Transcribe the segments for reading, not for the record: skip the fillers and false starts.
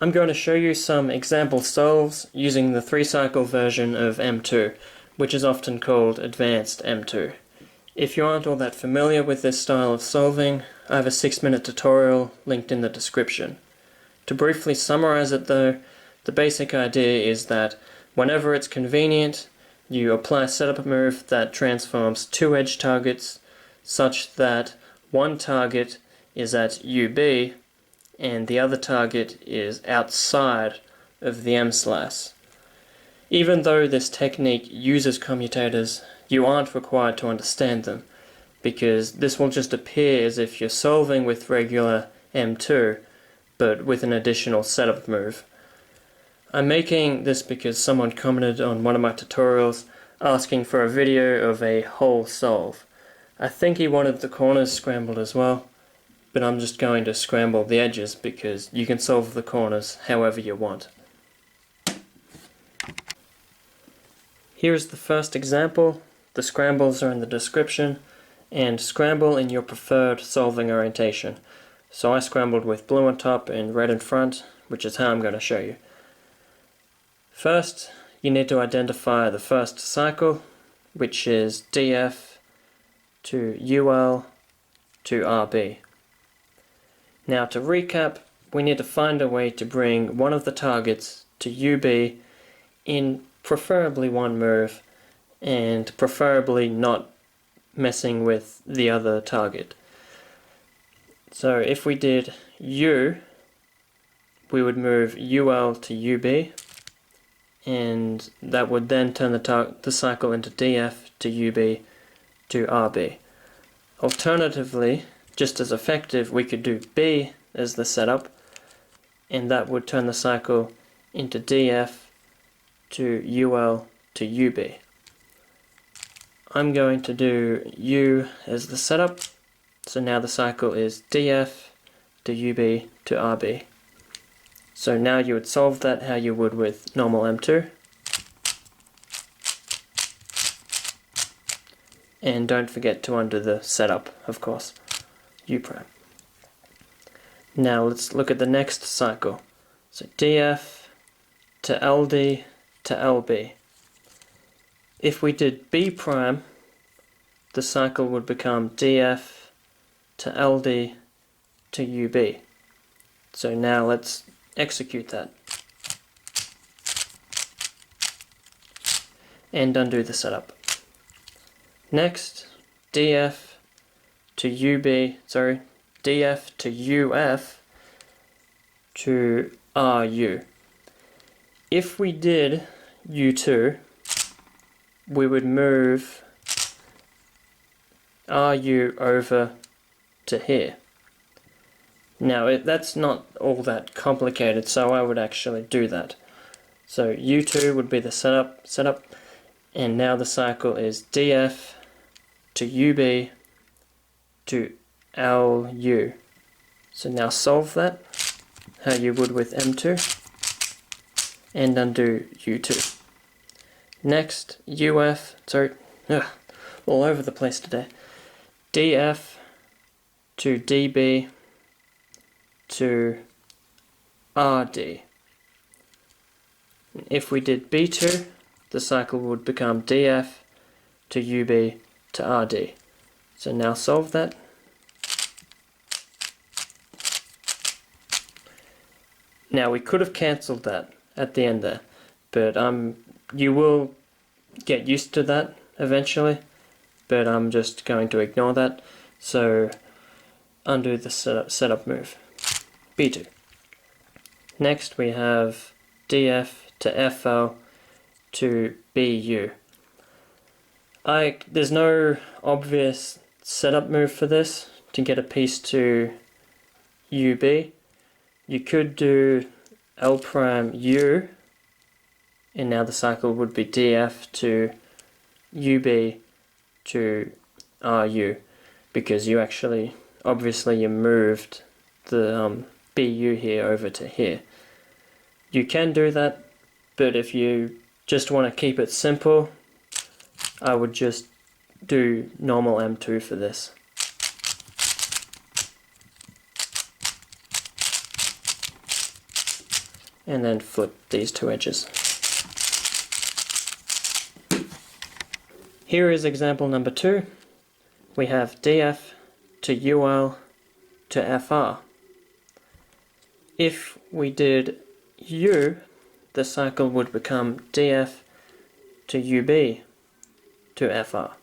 I'm going to show you some example solves using the 3-cycle version of M2, which is often called Advanced M2. If you aren't all that familiar with this style of solving, I have a 6-minute tutorial linked in the description. To briefly summarize it though, the basic idea is that whenever it's convenient, you apply a setup move that transforms two edge targets such that one target is at UB and the other target is outside of the M-slice. Even though this technique uses commutators, you aren't required to understand them, because this will just appear as if you're solving with regular M2, but with an additional setup move. I'm making this because someone commented on one of my tutorials asking for a video of a whole solve. I think he wanted the corners scrambled as well, but I'm just going to scramble the edges because you can solve the corners however you want. Here's the first example. The scrambles are in the description, and scramble in your preferred solving orientation. So I scrambled with blue on top and red in front, which is how I'm going to show you. First, you need to identify the first cycle, which is DF to UL to RB. Now to recap, we need to find a way to bring one of the targets to UB in preferably one move, and preferably not messing with the other target. So if we did U, we would move UL to UB, and that would then turn the cycle into DF to UB to RB. Alternatively, just as effective, we could do B as the setup, and that would turn the cycle into DF to UL to UB. I'm going to do U as the setup, so now the cycle is DF to UB to RB. So now you would solve that how you would with normal M2. And don't forget to undo the setup, of course, U prime. Now let's look at the next cycle. So DF to LD to LB. If we did B prime, the cycle would become DF to LD to UB. So now let's execute that. And undo the setup. Next, DF to DF to UF to RU. If we did U2, we would move RU over to here. Now that's not all that complicated, so I would actually do that. So U2 would be the setup, and now the cycle is DF to UB to LU. So now solve that how you would with M2 and undo U2. Next, all over the place today. DF to DB to RD. If we did B2, the cycle would become DF to UB to RD. So now solve that. Now we could have cancelled that at the end there, but you will get used to that eventually, but I'm just going to ignore that. So undo the setup move. B2. Next we have DF to FL to BU. There's no obvious setup move for this to get a piece to UB. You could do L prime U, and now the cycle would be DF to UB to RU, because you actually, obviously you moved the BU here over to here. You can do that, but if you just want to keep it simple, I would just do normal M2 for this. and then flip these two edges. Here is example number 2. We have df to ul to fr. If we did u, the cycle would become df to ub to fr.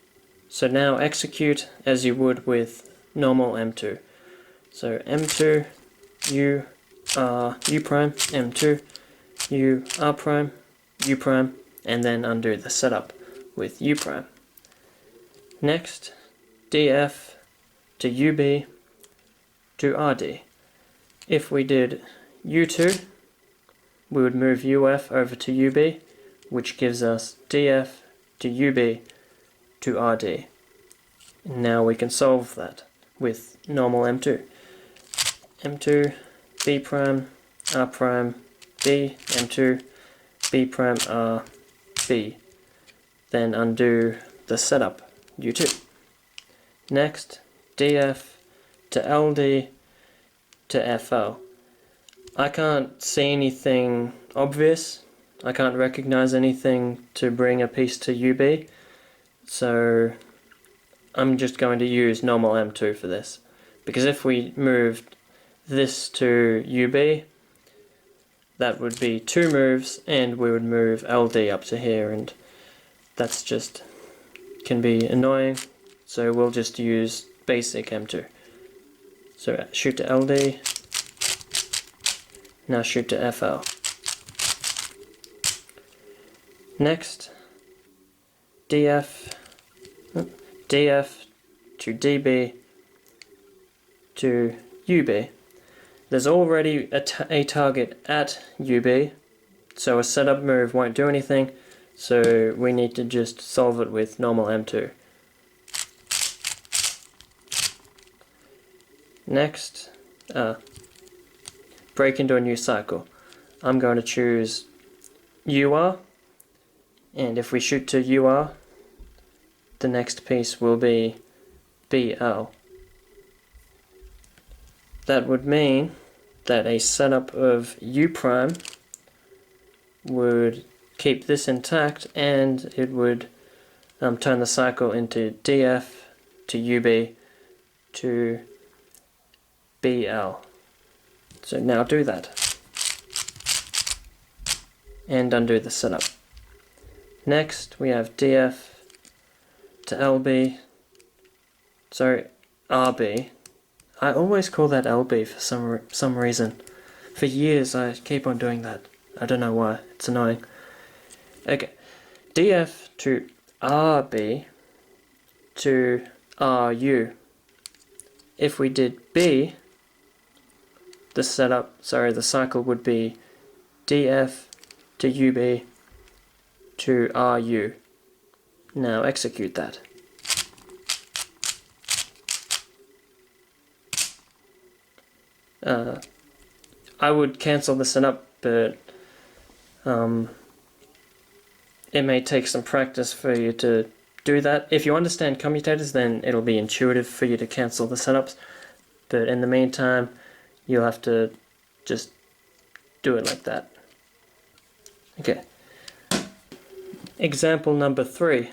So now execute as you would with normal M2. So M2 u prime, M2 u r prime, u prime, and then undo the setup with u prime. Next, df to ub to rd. If we did u2, we would move uf over to ub, which gives us df to ub to rd. Now we can solve that with normal M2. M2 b prime r prime b, M2 b prime r b. Then undo the setup u2. Next, df to ld to fl. I can't see anything obvious. I can't recognize anything to bring a piece to ub, so I'm just going to use normal M2 for this. Because if we moved this to ub, that would be 2 moves, and we would move ld up to here, and that's just can be annoying, so we'll just use basic M2. So shoot to ld, now shoot to fl. Next, df to db to ub. There's already a target at ub, so a setup move won't do anything, so we need to just solve it with normal M2. Next, break into a new cycle. I'm going to choose UR, and if we shoot to UR, the next piece will be BL. That would mean that a setup of U prime would keep this intact, and it would turn the cycle into DF to UB to BL. So now do that and undo the setup. Next we have DF to LB, sorry, RB. I always call that LB for some reason. For years I keep on doing that. I don't know why, it's annoying. Okay, DF to RB to RU. If we did B, the cycle would be DF to UB to RU. Now execute that. I would cancel the setup, but it may take some practice for you to do that. If you understand commutators, then it'll be intuitive for you to cancel the setups, but in the meantime you'll have to just do it like that. Okay. Example number 3.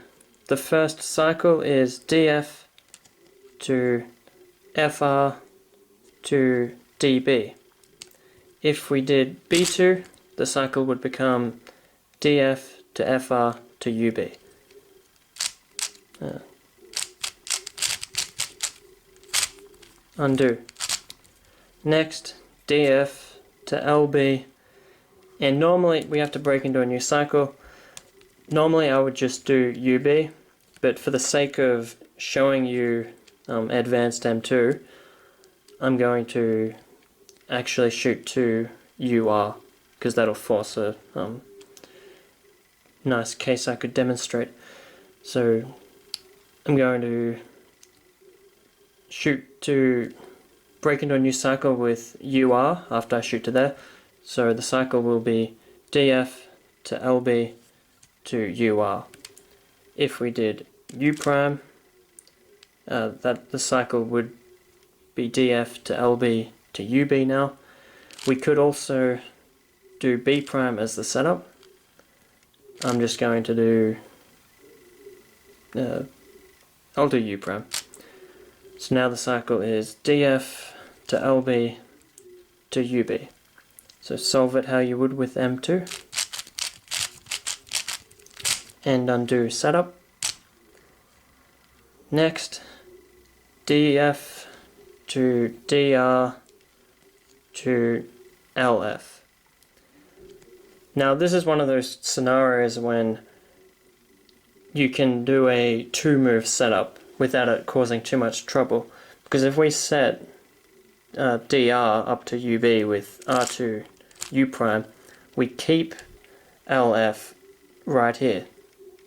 The first cycle is DF to FR to DB. If we did B2, the cycle would become DF to FR to UB. Undo. Next, DF to LB, and normally we have to break into a new cycle. Normally I would just do UB, but for the sake of showing you advanced M2, I'm going to actually shoot to UR, because that'll force a nice case I could demonstrate. So I'm going to shoot to break into a new cycle with UR after I shoot to there. So the cycle will be DF to LB to UR. If we did U prime, that the cycle would be DF to LB to UB now. We could also do B prime as the setup, I'm just going to do, I'll do U prime. So now the cycle is DF to LB to UB. So solve it how you would with M2. And undo setup. Next, DF to DR to LF. Now this is one of those scenarios when you can do a 2-move setup without it causing too much trouble. Because if we set DR up to UB with R to U prime, we keep LF right here.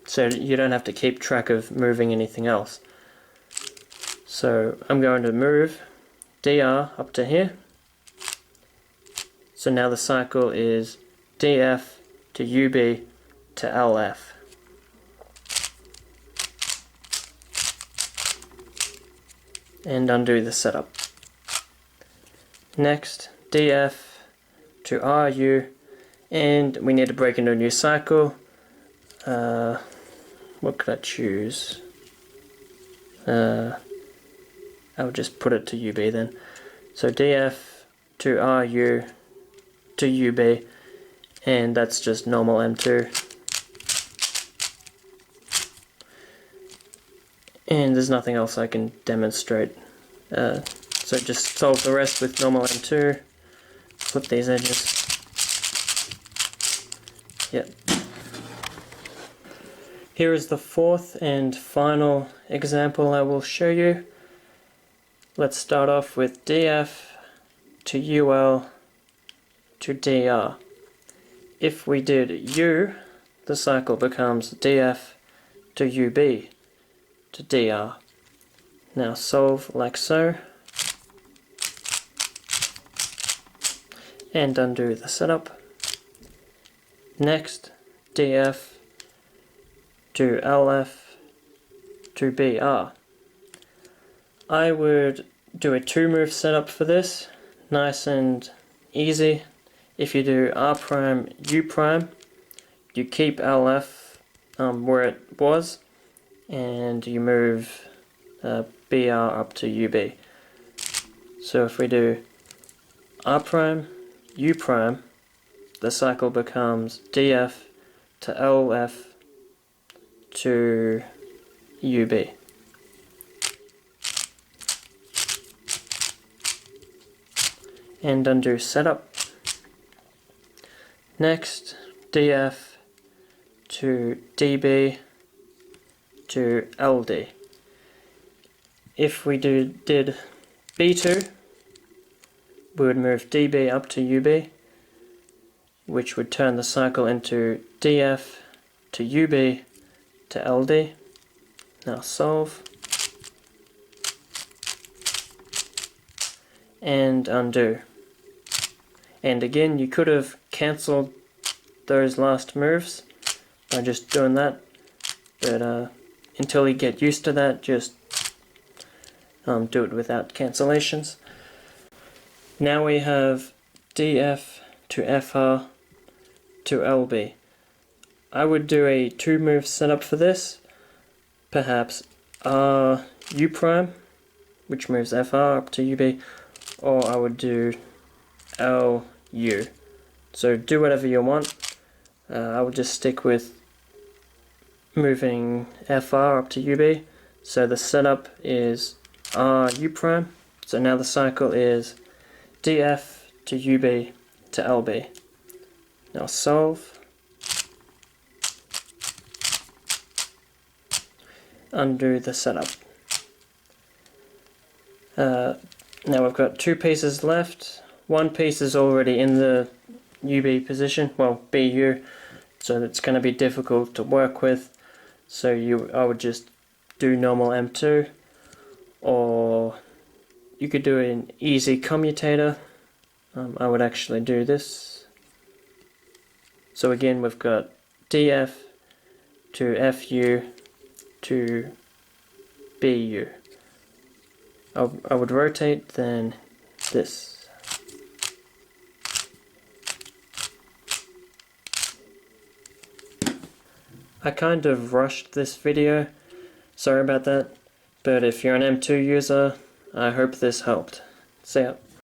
So you don't have to keep track of moving anything else. So I'm going to move DR up to here. So now the cycle is DF to UB to LF. And undo the setup. Next, DF to RU, and we need to break into a new cycle. What could I choose? I'll just put it to UB then. So DF to RU to UB, and that's just normal M2. And there's nothing else I can demonstrate. So just solve the rest with normal M2. Flip these edges. Yep. Here is the fourth and final example I will show you. Let's start off with DF to UL to DR. If we did U, the cycle becomes DF to UB to DR. Now solve like so, and undo the setup. Next, DF to LF to BR. I would do a 2-move setup for this, nice and easy. If you do R prime, U prime, you keep LF where it was, and you move BR up to UB. So if we do R prime, U prime, the cycle becomes DF to LF to UB. And undo setup. Next, DF to DB to LD. If we did B2, we would move DB up to UB, which would turn the cycle into DF to UB to LD. Now solve. And undo. And again, you could have cancelled those last moves by just doing that, but until you get used to that, just do it without cancellations. Now we have DF to FR to LB. I would do a 2-move setup for this, perhaps RU prime, which moves FR up to UB, or I would do LU. So do whatever you want. I would just stick with moving FR up to UB. So the setup is RU prime. So now the cycle is DF to UB to LB. Now solve. Undo the setup. Now we've got 2 pieces left. One piece is already in the UB position, well, BU, so it's going to be difficult to work with. So I would just do normal M2, or you could do an easy commutator. I would actually do this. So again, we've got DF to FU to BU. I would rotate then this. I kind of rushed this video, sorry about that, but if you're an M2 user, I hope this helped. See ya.